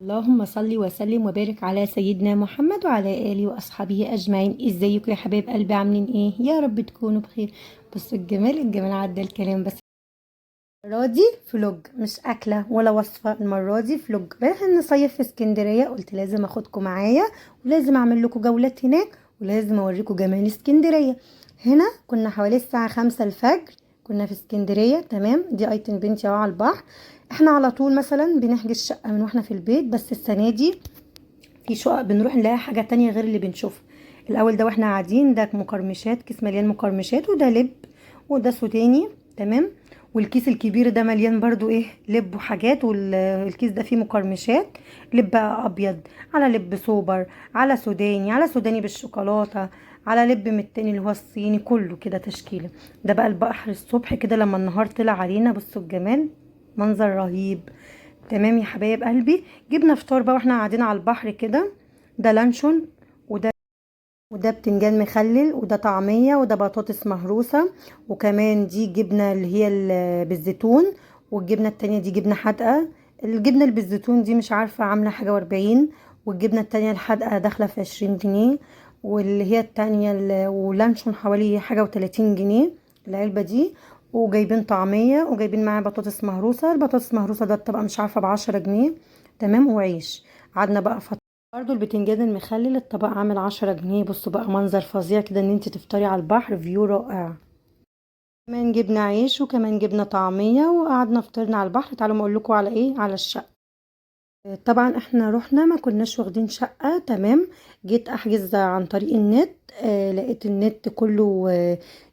اللهم صل وسلم وبارك على سيدنا محمد وعلى آله وأصحابه أجمعين. ازيكم يا حبايب قلبي؟ عاملين ايه؟ يا رب تكونوا بخير. بصوا الجمال عدى الكلام. بس المرة دي فلوج، مش أكلة ولا وصفة، المرة دي فلوج. رايحين نصيف في اسكندرية، قلت لازم اخدكم معايا ولازم اعمل لكم جولات هناك ولازم اوريكم جمال اسكندرية. هنا كنا حوالي الساعة 5 الفجر، كنا في اسكندرية. تمام، دي ايتن بنتي اهو على البحر. احنا على طول مثلا بنحجز شقة من واحنا في البيت، بس السنة دي في شقق بنروح نلاقي حاجة تانية غير اللي بنشوفها. الأول ده واحنا قاعدين، ده مقرمشات، كيس مليان مقرمشات، وده لب، وده سوداني. تمام. والكيس الكبير ده مليان برضو ايه، لب وحاجات، والكيس ده فيه مقرمشات. لب بقى أبيض، على لب سوبر، على سوداني، على سوداني بالشوكولاتة، على لب من التاني اللي هو الصيني، كله كده تشكيلة. ده بقى البحر الصبح كده لما النهار طلع علينا، بصوا الجمال، منظر رهيب. تمام يا حبايب قلبي. جبنا فطار بقى واحنا قاعدين على البحر كده. ده لانشون، وده بتنجان مخلل، وده طعمية، وده بطاطس مهروسة، وكمان دي جبنة اللي هي بالزيتون، والجبنة التانية دي جبنة حادقة. الجبنة اللي بالزيتون دي مش عارفة عاملة حاجة و40، والجبنة التانية الحادقة داخلة في 20 جنيه، واللي هي التانية ولانشون حوالي حاجة و30 جنيه العلبة دي. وجايبين طعمية، وجايبين معاها بطاطس مهروسة. البطاطس مهروسة ده الطبق مش عارفة ب10 جنيه. تمام، وعيش. قعدنا بقى برضو البتنجان المخلل الطبق عامل 10 جنيه. بصوا بقى منظر فظيع كده ان انت تفطري على البحر، فيو رائع. كمان جبنا عيش، وكمان جبنا طعمية، وقعدنا فطرنا على البحر. تعالوا ما اقول لكم على ايه، على الشقة. طبعا احنا رحنا ما كناش واخدين شقة. تمام. جيت احجز عن طريق النت، لقيت النت كله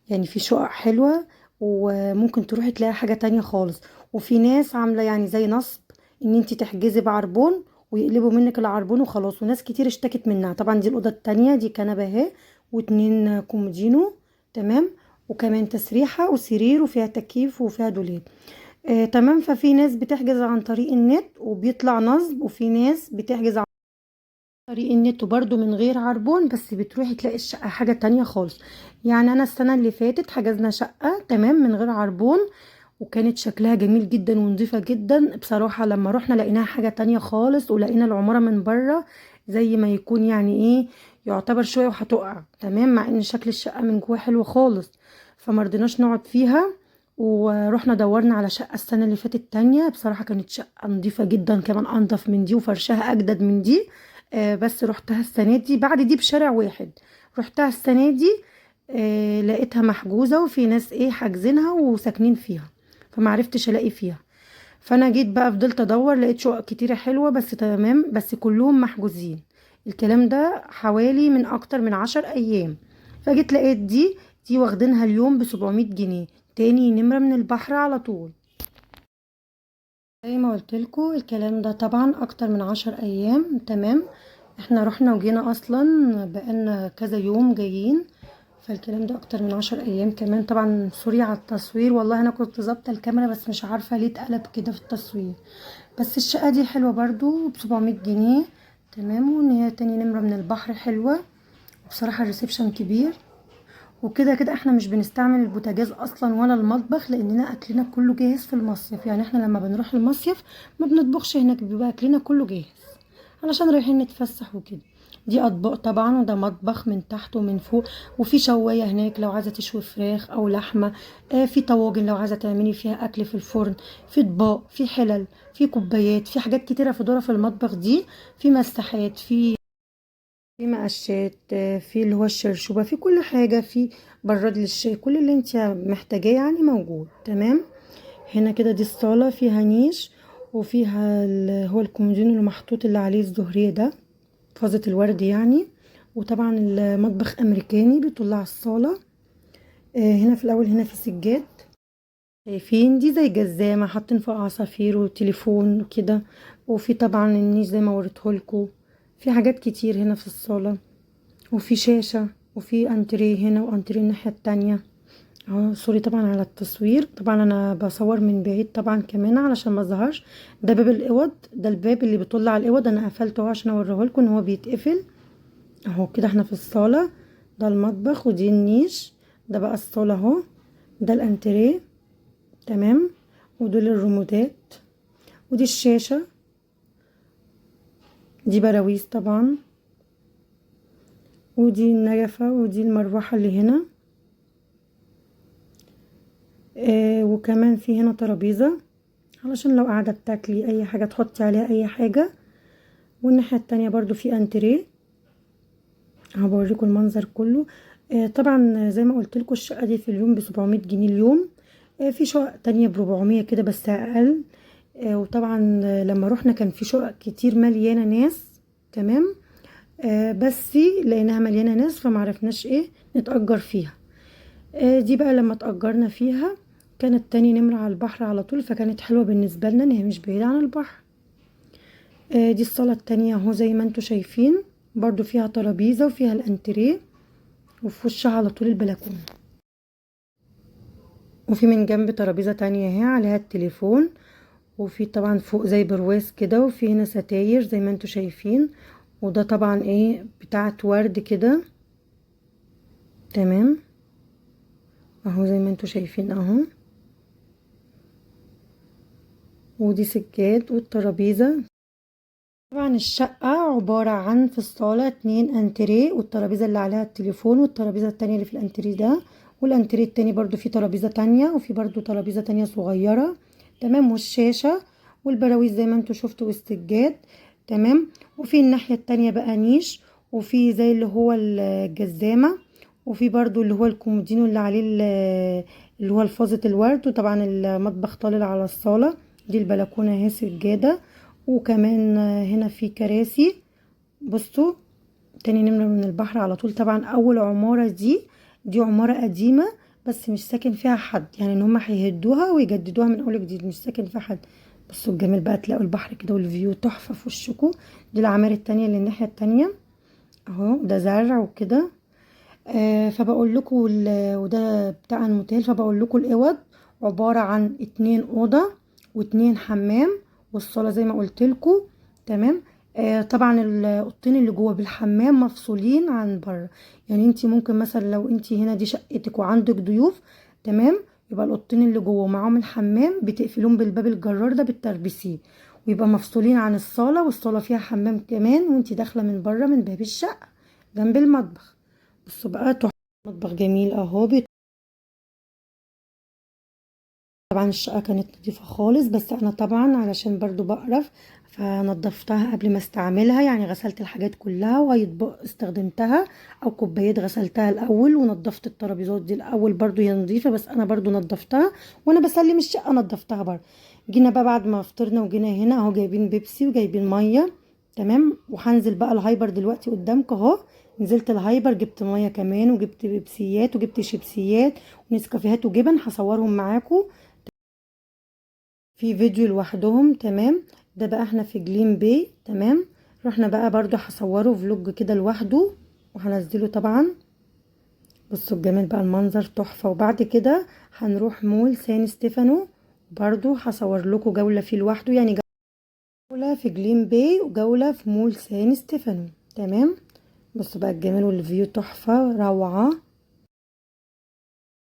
يعني في شقق حلوة، وممكن تروحي تلاقي حاجة تانية خالص. وفي ناس عاملة يعني زي نصب، ان انتي تحجزي بعربون ويقلبوا منك العربون وخلاص. وناس كتير اشتكت منها. طبعا دي الأوضة التانية، دي كنبة اهي، واتنين كومودينو. تمام. وكمان تسريحة وسرير، وفيها تكييف، وفيها دولاب. تمام. ففي ناس بتحجز عن طريق النت وبيطلع نصب، وفي ناس بتحجز عن طريق النت وبرده من غير عربون، بس بتروحي تلاقي الشقة حاجة تانية خالص. يعني أنا السنة اللي فاتت حجزنا شقة تمام من غير عربون، وكانت شكلها جميل جدا ونظيفة جدا بصراحة. لما روحنا لقيناها حاجة تانية خالص، ولقينا العمارة من بره زي ما يكون يعني ايه، يعتبر شوية وهتقع. تمام، مع ان شكل الشقة من جوه حلو خالص. فمرضناش نقعد فيها، ورحنا دورنا على شقة السنة اللي فاتت تانية. بصراحة كانت شقة نظيفة جدا، كمان انضف من دي وفرشها اجدد من دي. بس رحتها السنة دي بعد دي بشارع واحد. رحتها السنة دي، لقيتها محجوزة، وفي ناس ايه حاجزينها وساكنين فيها، فمعرفتش الاقي فيها. فانا جيت بقى فضلت ادور، لقيت شقق كتيرة حلوة بس تمام، بس كلهم محجوزين. الكلام ده حوالي من اكتر من 10 ايام. فجيت لقيت دي واخدينها اليوم ب700 جنيه، تاني نمرة من البحر على طول. زي ما قلتلكوا الكلام ده طبعا اكتر من 10 ايام. تمام. احنا رحنا وجينا اصلا بقالنا كذا يوم جايين، فالكلام ده اكتر من 10 ايام. كمان طبعا سوري على التصوير، والله انا كنت ظابطه الكاميرا بس مش عارفه ليه اتقلب كده في التصوير. بس الشقه دي حلوه برضو ب700 جنيه. تمام. وان هي تاني نمره من البحر حلوه. بصراحه الريسبشن كبير. وكده كده احنا مش بنستعمل البوتاجاز اصلا ولا المطبخ، لاننا اكلنا كله جاهز في المصيف. يعني احنا لما بنروح المصيف ما بنطبخش هناك، بيبقى اكلنا كله جاهز علشان رايحين نتفسح وكده. دي اطباق طبعا، وده مطبخ من تحت ومن فوق. وفي شوايه هناك لو عايزه تشوي فراخ او لحمه. في طواجن لو عايزه تعملي فيها اكل في الفرن. في اطباق، في حلل، في كوبايات، في حاجات كتيره في ظرف المطبخ دي. في مساحات، في مقشات، في اللي هو الشرشوبة، في كل حاجة، في براد للشاي، كل اللي انت محتاجاه يعني موجود. تمام. هنا كده دي الصالة، فيها نيش، وفيها هو الكومودينو اللي محطوط اللي عليه الزهرية ده، فازة الورد يعني. وطبعا المطبخ امريكاني بيطل على الصالة. هنا في الاول هنا في سجاد، شايفين دي زي جزامة حاطين فوق عصافير وتليفون وكده. وفي طبعا النيش زي ما وريتهولكوا. في حاجات كتير هنا في الصالة، وفي شاشة، وفي انتريه هنا وانتريه الناحية التانية. اهو سوري طبعا على التصوير، طبعا انا بصور من بعيد طبعا كمان علشان ما ظهرش. ده باب الاوض، ده الباب اللي بيطل على الاوض، انا قفلته اهو عشان اوريهولكم ان هو بيتقفل. اهو كده احنا في الصالة. ده المطبخ، ودي النيش. ده بقى الصالة اهو. ده الانتريه. تمام. ودول الريموتات، ودي الشاشة. دي براويز طبعا، ودي النجفة، ودي المروحة اللي هنا. وكمان في هنا ترابيزة علشان لو قاعدة بتاكلي اي حاجة تحطي عليها اي حاجة. والناحية التانية برضو في انتريه. هبوريكم المنظر كله. طبعا زي ما قلت لكم الشقة دي في اليوم ب700 جنيه اليوم. في شقق تانية ب400 كده بس اقل. وطبعا لما روحنا كان في شقق كتير مليانة ناس. تمام. بس لقيناها مليانة ناس فمعرفناش ايه نتأجر فيها. دي بقى لما اتأجرنا فيها كانت تاني نمرة على البحر على طول، فكانت حلوة بالنسبة لنا ان هي مش بعيدة عن البحر. دي الصالة التانية اهو زي ما انتوا شايفين، برضو فيها ترابيزة وفيها الانتريه، وفي وشها على طول البلكونة. وفي من جنب ترابيزة تانية اهي عليها التليفون، وفي طبعا فوق زي برواز كده، وفي هنا ستاير زي ما انتوا شايفين. وده طبعا ايه بتاعت ورد كده. تمام اهو زي ما انتوا شايفين اهو. ودي سجاد والترابيزة. طبعا الشقة عبارة عن في الصالة 2 انتريه، والترابيزة اللي عليها التليفون، والترابيزة التانية اللي في الانتريه ده، والانتريه التاني برضو في ترابيزة تانية، وفي برضو ترابيزة تانية صغيرة. تمام. والشاشة والبراويز زي ما انتوا شفتوا والسجاد. تمام. وفي الناحية التانية بقى نيش، وفي زي اللي هو الجزامة، وفي برضو اللي هو الكومودينو اللي عليه اللي هو الفازة الورد. وطبعا المطبخ طالع على الصالة. دي البلكونة اهي سجادة. وكمان هنا في كراسي. بصوا تاني نمرة من البحر على طول. طبعا اول عمارة دي عمارة قديمة بس مش ساكن فيها حد، يعني ان هم هيهدوها ويجددوها من اول جديد، مش ساكن فيها حد. بصوا الجمال بقى، تلاقوا البحر كده والفيو تحفة في وشكوا. دي العمارة التانية اللي الناحية التانية اهو، ده زرع وكده. فبقول لكم وده بتاع الموتيل. فبقول لكم الاوض عبارة عن 2 اوضة و2 حمام، والصالة زي ما قلت لكم. تمام. طبعا الاوضتين اللي جوه بالحمام مفصولين عن بره. يعني انتي ممكن مثلا لو انتي هنا دي شقتك وعندك ضيوف، تمام، يبقى الاوضتين اللي جوه معاهم الحمام بتقفلون بالباب الجرار ده بتربسيه، ويبقى مفصولين عن الصالة. والصالة فيها حمام كمان وانتي داخلة من بره من باب الشقة جنب المطبخ. بصوا بقى تحفة. مطبخ جميل اهو. طبعا الشقة كانت نظيفة خالص، بس انا طبعا علشان برضو بقرف فنضفتها قبل ما استعملها. يعني غسلت الحاجات كلها، واطباق استخدمتها او كوبايات غسلتها الاول، ونضفت الترابيزات دي الاول برضو هي نظيفة، بس انا برضو نضفتها وانا بسلم الشقة نضفتها برضو. جينا بقى بعد ما فطرنا وجينا هنا اهو جايبين بيبسي وجايبين مية. تمام. وهنزل بقى الهايبر دلوقتي قدامك اهو. نزلت الهايبر جبت مية كمان وجبت بيبسيات وجبت شيبسيات ونسكافيهات وجبن، هصورهم معاكم في فيديو لوحدهم. تمام. ده بقى احنا في جليم باي. تمام. رحنا بقى برضو هصوره فلوج كده لوحده وهنزله طبعا. بصوا الجمال بقى، المنظر تحفة. وبعد كده هنروح مول سان ستيفانو، برضو هصور لكم جولة فيه لوحده، يعني جولة في جليم باي وجولة في مول سان ستيفانو. تمام. بصوا بقى الجمال والفيو تحفة روعة.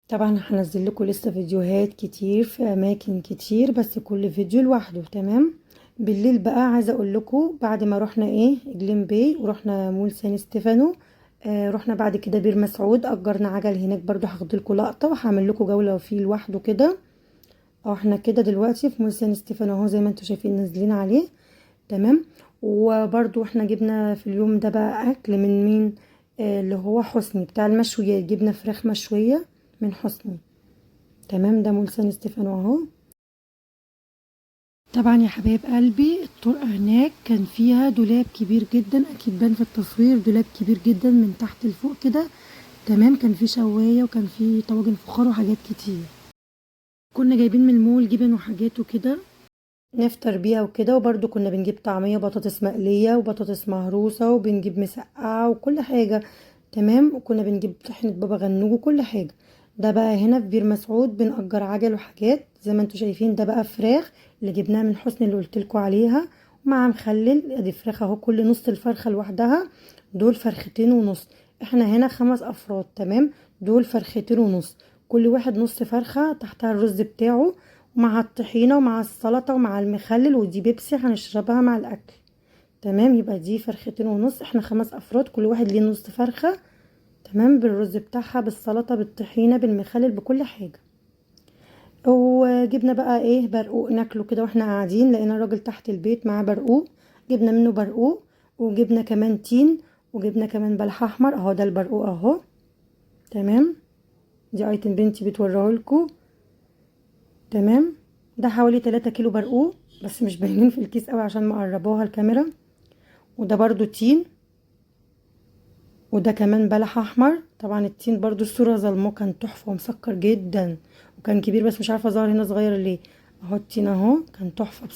طبعا هنزل لكم لسه فيديوهات كتير في اماكن كتير، بس كل فيديو لوحده. تمام. بالليل بقى عايزه اقول لكم بعد ما رحنا ايه جليم باي ورحنا مول سان ستيفانو، رحنا بعد كده بير مسعود، اجرنا عجل هناك برضو هاخد لكم لقطه وهعمل لكم جوله فيه لوحده كده. احنا كده دلوقتي في مول سان ستيفانو اهو زي ما انتم شايفين نازلين عليه. تمام. وبرضو احنا جبنا في اليوم ده بقى اكل من مين؟ اللي هو حسني بتاع المشويات، جبنا فراخ مشويه من حسني. تمام. ده مول سان ستيفانو اهو. طبعا يا حبايب قلبي الطرقة هناك كان فيها دولاب كبير جدا، اكيد بان في التصوير، دولاب كبير جدا من تحت لفوق كده. تمام. كان في شواية وكان في طواجن فخار وحاجات كتير. كنا جايبين من المول جبن وحاجات وكده نفطر بيها وكده. وبرده كنا بنجيب طعمية بطاطس مقلية وبطاطس مهروسة، وبنجيب مسقعة وكل حاجة. تمام. وكنا بنجيب طحنة بابا غنوج وكل حاجة. ده بقى هنا في بير مسعود بنأجر عجل وحاجات زي ما انتوا شايفين. ده بقى فراخ اللي جبناها من حسن اللي قلتلكوا عليها، ومع مخلل. ادي فراخ اهو، كل نص الفرخة لوحدها، دول فرختين ونص. احنا هنا 5 افراد. تمام. دول فرختين ونص، كل واحد نص فرخة، تحتها الرز بتاعه ومع الطحينة ومع السلطة ومع المخلل، ودي بيبسي هنشربها مع الأكل. تمام. يبقى دي فرختين ونص، احنا 5 افراد، كل واحد ليه نص فرخة. تمام، بالرز بتاعها، بالسلطة، بالطحينة، بالمخلل، بكل حاجة. وجبنا بقى ايه برقوق ناكله كده واحنا قاعدين، لقينا الراجل تحت البيت معاه برقوق، جبنا منه برقوق. وجبنا كمان تين، وجبنا كمان بلح احمر اهو، ده البرقوق اهو. تمام، دي ايتم بنتي بتوريه لكم. تمام، ده حوالي 3 كيلو برقوق، بس مش باينين في الكيس قوي عشان مقربوها الكاميرا. وده برضو تين، وده كمان بلح احمر. طبعا التين برضو الصورة ظلمه، كان تحفة ومسكر جدا، وكان كبير بس مش عارفة ظهر هنا صغير ليه. اهو التين اهو كان تحفة.